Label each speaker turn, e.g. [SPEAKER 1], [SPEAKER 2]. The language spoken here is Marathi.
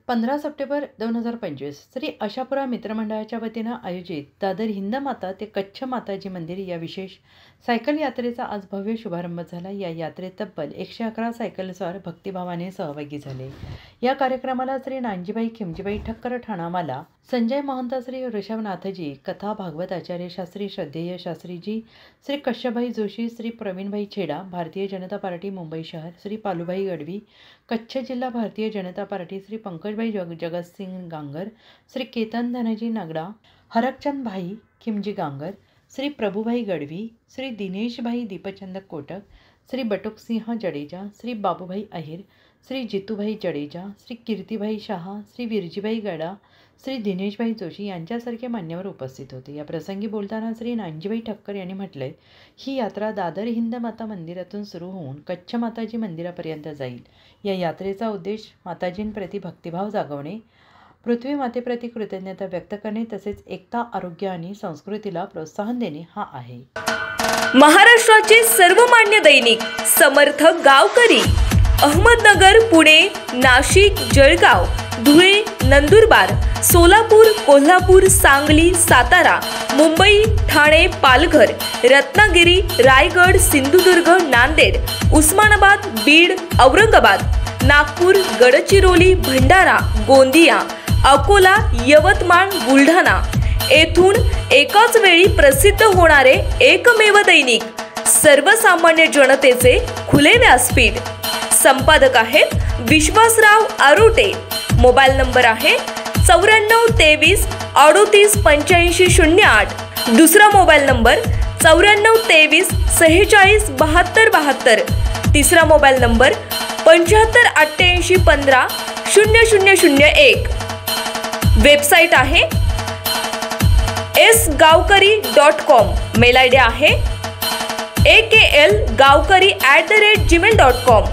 [SPEAKER 1] 15 सप्टेंबर 2025 श्री आशापुरा मित्रमंडळाच्या वतीनं आयोजित दादर हिंद माता ते कच्छ माताजी मंदिर या विशेष सायकल यात्रेचा आज भव्य शुभारंभ झाला। या यात्रेत तब्बल 111 सायकलस्वार भक्तिभावाने सहभागी झाले। या कार्यक्रमाला श्री नानजीबाई खिमजीबाई ठक्कर ठाणामाला, संजय महंत, श्री ऋषभनाथजी कथा, भागवत आचार्य शास्त्री श्रद्धेय शास्त्रीजी, श्री कश्यपभाई जोशी, श्री प्रवीणभाई छेडा, भारतीय जनता पार्टी मुंबई शहर, श्री पालूभाई गडवी, कच्छ जिल्हा भारतीय जनता पार्टी, श्री पंकजभाई जगतसिंग गांगर, श्री केतन धनजी नगडा, हरकचंद भाई खिमजी गांगर, श्री प्रभुभाई गडवी, श्री दिनेशभाई दीपचंद कोटक, श्री बटुकसिंह जडेजा, श्री बाबूभाई अहिर, श्री जितूभाई जडेजा, श्री कीर्तिभाई शहा, श्री विरजीभाई गडा, श्री दिनेशभाई जोशी यांच्यासारखे मान्यवर उपस्थित होते। या प्रसंगी बोलताना श्री नानजीबाई ठक्कर यांनी म्हटले, ही यात्रा दादर हिंद माता मंदिरातून सुरू होऊन कच्छ माताजी मंदिरापर्यंत जाईल। या यात्रेचा उद्देश माताजींप्रती भक्तिभाव जागवणे, पृथ्वी मातेप्रती कृतज्ञता व्यक्त करणे तसेच एकता, आरोग्य आणि संस्कृतीला प्रोत्साहन देणे हा आहे।
[SPEAKER 2] महाराष्ट्राचे सर्वमान्य दैनिक समर्थ गावकरी अहमदनगर, पुणे, नाशिक, जळगाव, धुळे, नंदुरबार, सोलापूर, कोल्हापूर, सांगली, सातारा, मुंबई, ठाणे, पालघर, रत्नागिरी, रायगड, सिंधुदुर्ग, नांदेड, उस्मानाबाद, बीड, औरंगाबाद, नागपूर, गडचिरोली, भंडारा, गोंदिया, अकोला, यवतमाळ, बुलढाणा येथून एकाच वेळी प्रसिद्ध होणारे एकमेव दैनिक, सर्वसामान्य जनतेचे खुले व्यासपीठ। संपादक आहेत विश्वासराव आरोटे। मोबाईल नंबर आहे 9423 38 85 08। दुसरा मोबाईल नंबर 9423 46 72 72। तिसरा मोबाईल नंबर 75 88 15 0001। वेबसाईट आहे sgavkari.com। मेल आयडी आहे aklgavkari@gmail.com।